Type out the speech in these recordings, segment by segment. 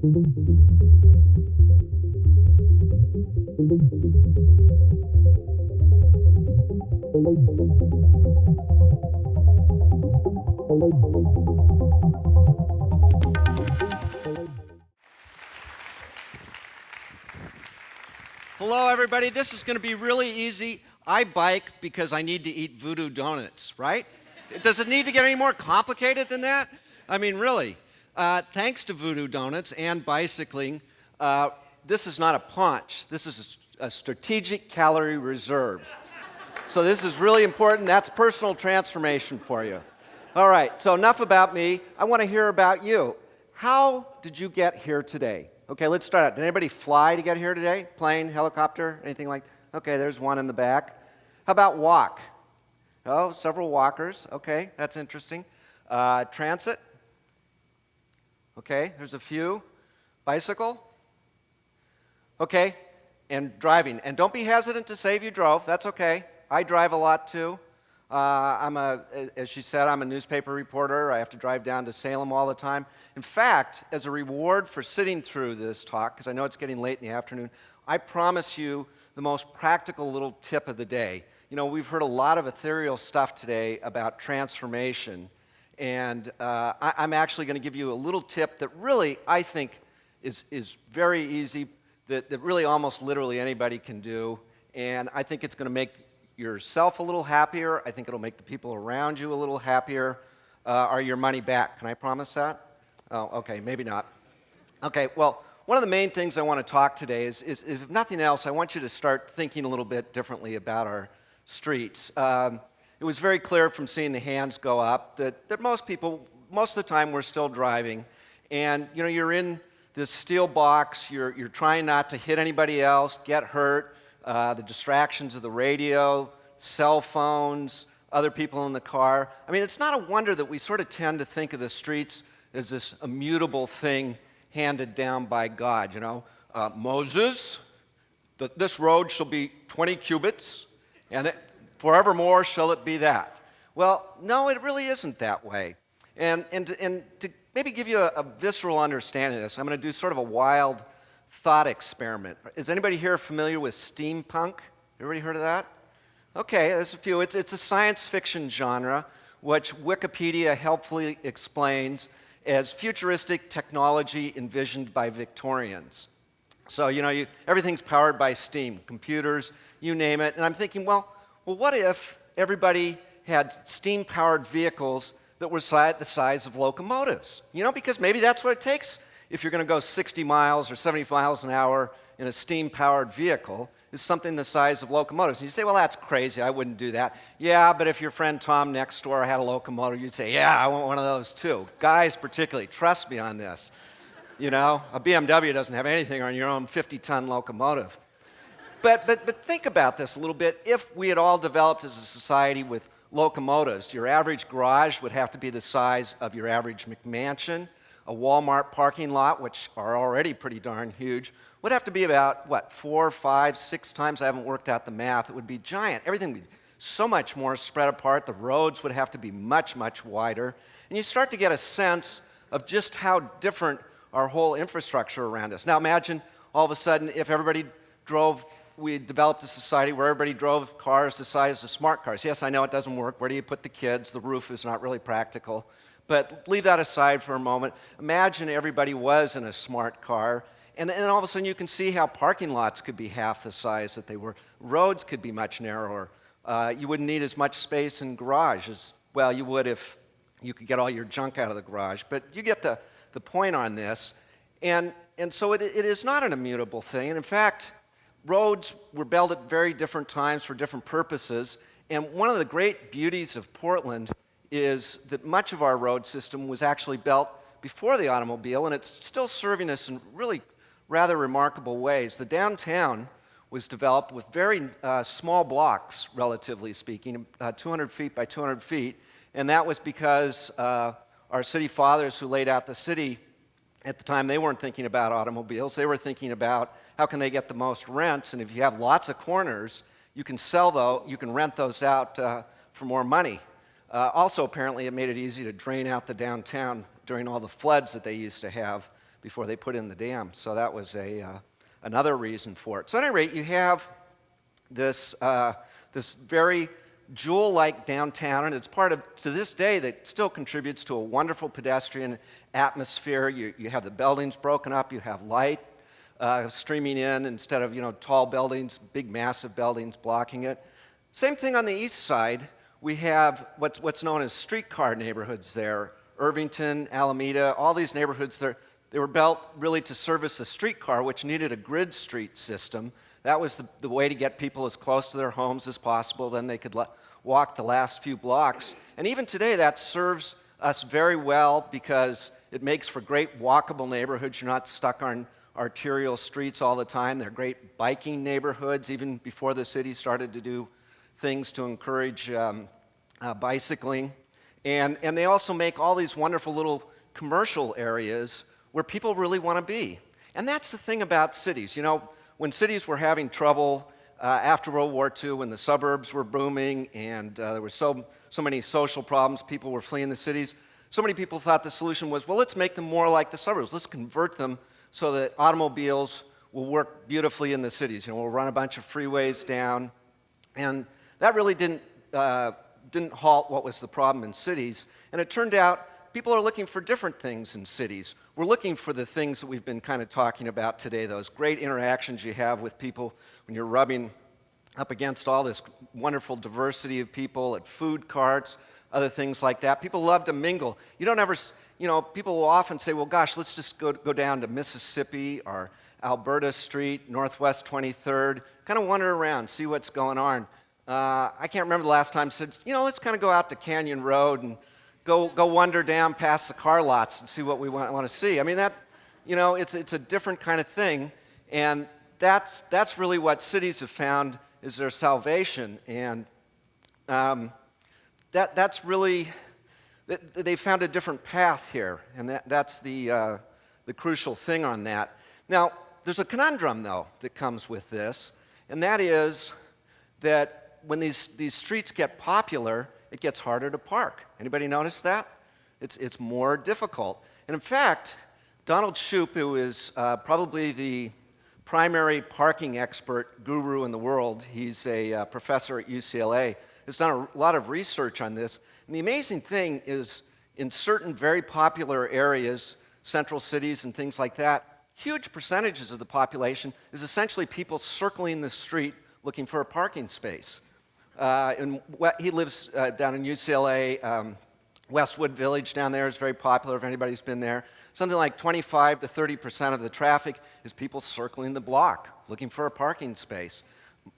Hello, everybody. This is going to be really easy. I bike because I need to eat voodoo donuts, right? Does it need to get any more complicated than that? I mean, really. Thanks to voodoo donuts and bicycling, this is not a punch. This is a strategic calorie reserve. So this is really important. That's personal transformation for you. All right, so enough about me. I want to hear about you. How did you get here today? Okay, let's start out. Did anybody fly to get here today? Plane, helicopter, anything like that? Okay, there's one in the back. How about walk? Oh, several walkers. Okay, that's interesting. Transit? Okay, there's a few. Bicycle? Okay, and driving. And don't be hesitant to say if you drove. That's okay. I drive a lot too. As she said, I'm a newspaper reporter. I have to drive down to Salem all the time. In fact, as a reward for sitting through this talk, because I know it's getting late in the afternoon, I promise you the most practical little tip of the day. You know, we've heard a lot of ethereal stuff today about transformation, and I'm actually going to give you a little tip that really, I think, is very easy, that really almost literally anybody can do, and I think it's going to make yourself a little happier. I think it'll make the people around you a little happier. Are your money back? Can I promise that? Oh, okay, maybe not. Okay, well, one of the main things I want to talk today is if nothing else, I want you to start thinking a little bit differently about our streets. It was very clear from seeing the hands go up that most people, most of the time, we're still driving. And, you know, you're in this steel box, you're trying not to hit anybody else, get hurt. The distractions of the radio, cell phones, other people in the car. I mean, it's not a wonder that we sort of tend to think of the streets as this immutable thing handed down by God, you know. Moses, this road shall be 20 cubits, and forevermore shall it be that. Well, no, it really isn't that way. And to maybe give you a visceral understanding of this, I'm going to do sort of a wild thought experiment. Is anybody here familiar with steampunk? Everybody heard of that? Okay, there's a few. It's a science fiction genre, which Wikipedia helpfully explains as futuristic technology envisioned by Victorians. So, you know, everything's powered by steam, computers, you name it. And I'm thinking, well, what if everybody had steam-powered vehicles that were the size of locomotives? You know, because maybe that's what it takes if you're going to go 60 miles or 70 miles an hour in a steam-powered vehicle, is something the size of locomotives. And you say, well, that's crazy, I wouldn't do that. Yeah, but if your friend Tom next door had a locomotive, you'd say, yeah, I want one of those too. Guys particularly, trust me on this. You know, a BMW doesn't have anything on your own 50-ton locomotive. But think about this a little bit. If we had all developed as a society with locomotives, your average garage would have to be the size of your average McMansion. A Walmart parking lot, which are already pretty darn huge, would have to be about, 4, 5, 6 times. I haven't worked out the math. It would be giant. Everything would be so much more spread apart. The roads would have to be much, much wider. And you start to get a sense of just how different our whole infrastructure around us. Now imagine all of a sudden if everybody we developed a society where everybody drove cars the size of smart cars. Yes, I know it doesn't work. Where do you put the kids? The roof is not really practical. But leave that aside for a moment. Imagine everybody was in a smart car, and all of a sudden you can see how parking lots could be half the size that they were. Roads could be much narrower. You wouldn't need as much space in garages. Well, you would if you could get all your junk out of the garage. But you get the point on this. And so it is not an immutable thing. And in fact, roads were built at very different times for different purposes. And one of the great beauties of Portland is that much of our road system was actually built before the automobile, and it's still serving us in really rather remarkable ways. The downtown was developed with very small blocks, relatively speaking, 200 feet by 200 feet, and that was because our city fathers who laid out the city at the time, they weren't thinking about automobiles. They were thinking about how can they get the most rents, and if you have lots of corners, you can rent those out for more money. Also, apparently, it made it easy to drain out the downtown during all the floods that they used to have before they put in the dam. So that was another reason for it. So at any rate, you have this very jewel-like downtown, and it's part of, to this day, that still contributes to a wonderful pedestrian atmosphere. You have the buildings broken up, you have light streaming in instead of tall buildings, big massive buildings blocking it. Same thing on the east side. We have what's known as streetcar neighborhoods there. Irvington, Alameda, all these neighborhoods, they were built really to service the streetcar, which needed a grid street system. That was the way to get people as close to their homes as possible. Then they could walk the last few blocks. And even today, that serves us very well because it makes for great walkable neighborhoods. You're not stuck on arterial streets all the time. They're great biking neighborhoods, even before the city started to do things to encourage bicycling. And they also make all these wonderful little commercial areas where people really want to be. And that's the thing about cities. When cities were having trouble after World War II, when the suburbs were booming and there were so many social problems, people were fleeing the cities, so many people thought the solution was, well, let's make them more like the suburbs. Let's convert them so that automobiles will work beautifully in the cities. We'll run a bunch of freeways down. And that really didn't halt what was the problem in cities. And it turned out people are looking for different things in cities. We're looking for the things that we've been kind of talking about today, those great interactions you have with people when you're rubbing up against all this wonderful diversity of people at food carts, other things like that. People love to mingle. People will often say, well, gosh, let's just go down to Mississippi or Alberta Street, Northwest 23rd, kind of wander around, see what's going on. I can't remember the last time I said, let's kind of go out to Canyon Road and go wander down past the car lots and see what we want to see. I mean, it's a different kind of thing, and that's really what cities have found is their salvation, and that's really, they found a different path here, and that's the crucial thing on that. Now, there's a conundrum, though, that comes with this, and that is that when these streets get popular, it gets harder to park. Anybody notice that? It's more difficult. And in fact, Donald Shoup, who is probably the primary parking expert guru in the world, he's a professor at UCLA, has done a lot of research on this. And the amazing thing is, in certain very popular areas, central cities and things like that, huge percentages of the population is essentially people circling the street looking for a parking space. He lives down in UCLA. Westwood Village down there is very popular if anybody's been there. Something like 25 to 30% of the traffic is people circling the block looking for a parking space.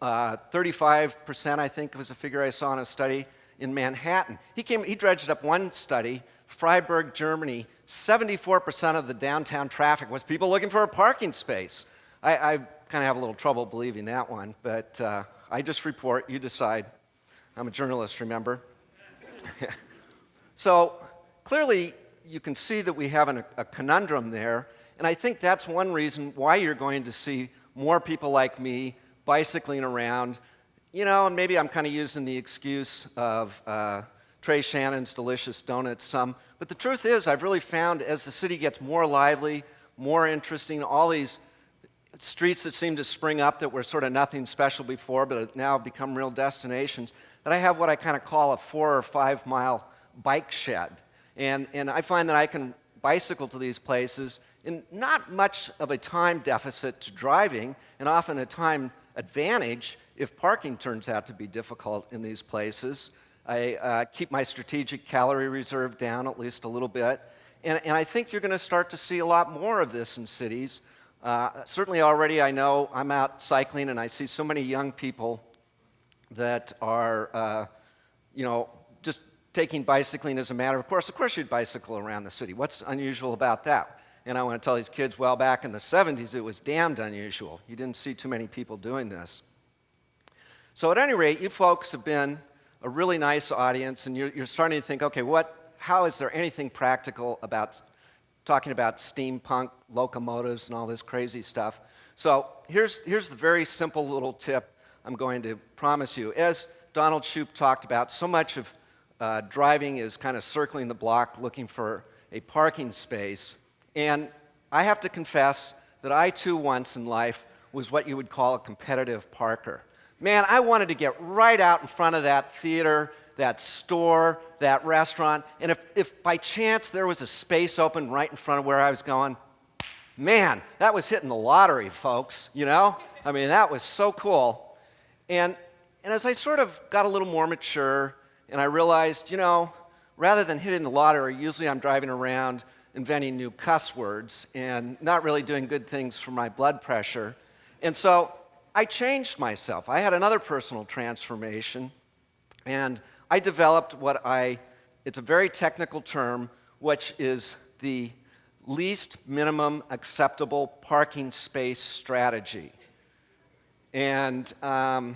35%, I think, was a figure I saw in a study in Manhattan. He dredged up one study, Freiburg, Germany. 74% of the downtown traffic was people looking for a parking space. I kind of have a little trouble believing that one, but I just report, you decide. I'm a journalist, remember? So clearly, you can see that we have a conundrum there, and I think that's one reason why you're going to see more people like me bicycling around. And maybe I'm kind of using the excuse of Trey Shannon's delicious donuts some, but the truth is I've really found as the city gets more lively, more interesting, all these streets that seem to spring up that were sort of nothing special before but have now become real destinations, that I have what I kind of call a 4 or 5 mile bike shed. And I find that I can bicycle to these places in not much of a time deficit to driving, and often a time advantage if parking turns out to be difficult in these places. I keep my strategic calorie reserve down at least a little bit, and I think you're going to start to see a lot more of this in cities. Certainly already I know I'm out cycling and I see so many young people that are, just taking bicycling as a matter of course. Of course you'd bicycle around the city. What's unusual about that? And I want to tell these kids, well, back in the 70s, it was damned unusual. You didn't see too many people doing this. So at any rate, you folks have been a really nice audience, and you're starting to think, okay, how is there anything practical about talking about steampunk locomotives and all this crazy stuff? So here's the very simple little tip I'm going to promise you. As Donald Shoup talked about, so much of driving is kind of circling the block looking for a parking space. And I have to confess that I too once in life was what you would call a competitive parker. Man, I wanted to get right out in front of that theater, that store, that restaurant, and if by chance there was a space open right in front of where I was going, man, that was hitting the lottery, folks, you know? I mean, that was so cool. And as I sort of got a little more mature, and I realized, you know, rather than hitting the lottery, usually I'm driving around inventing new cuss words and not really doing good things for my blood pressure. And so I changed myself. I had another personal transformation, and I developed it's a very technical term, which is the least minimum acceptable parking space strategy. And I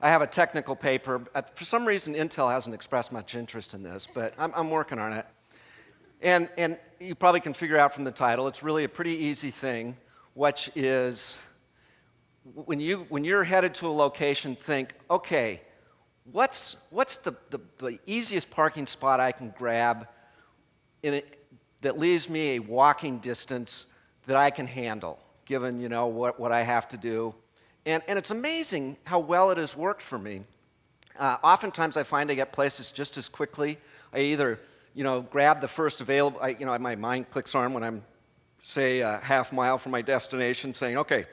have a technical paper. For some reason, Intel hasn't expressed much interest in this, but I'm working on it. And you probably can figure out from the title, it's really a pretty easy thing, which is when you're headed to a location, think, okay, what's the easiest parking spot I can grab that leaves me a walking distance that I can handle, given, you know, what I have to do. And it's amazing how well it has worked for me. Oftentimes I find I get places just as quickly. I either, you know, grab the first available, my mind clicks on when I'm, say, a half mile from my destination, saying, okay,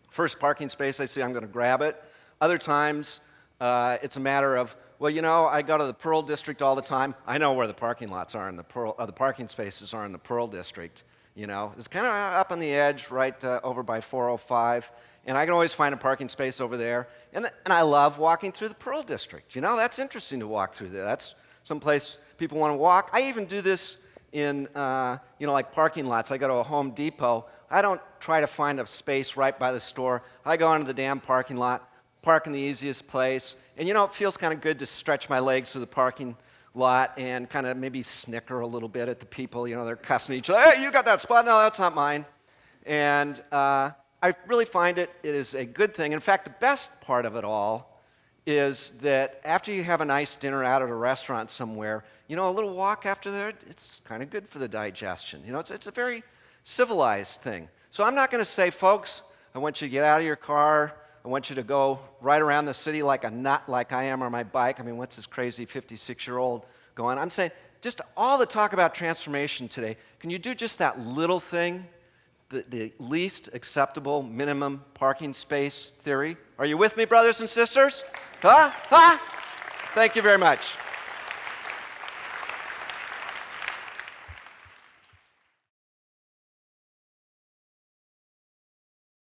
first parking space I see, I'm going to grab it. Other times, it's a matter of, well, you know, I go to the Pearl District all the time. I know where the parking lots are in the parking spaces are in the Pearl District. You know, it's kind of up on the edge, right over by 405, and I can always find a parking space over there. And I love walking through the Pearl District. You know, that's interesting to walk through there. That's someplace people want to walk. I even do this in, like parking lots. I go to a Home Depot. I don't try to find a space right by the store. I go into the damn parking lot, park in the easiest place, and you know, it feels kind of good to stretch my legs through the parking lot and kind of maybe snicker a little bit at the people. You know, they're cussing each other. Hey, you got that spot? No, that's not mine. And I really find it is a good thing. In fact, the best part of it all is that after you have a nice dinner out at a restaurant somewhere, you know, a little walk after there, it's kind of good for the digestion. You know, it's a very civilized thing. So I'm not going to say, folks, I want you to get out of your car. I want you to go right around the city like a nut like I am on my bike. I mean, what's this crazy 56-year-old going? I'm saying just all the talk about transformation today, can you do just that little thing, the least acceptable minimum parking space theory? Are you with me, brothers and sisters? Huh? Thank you very much.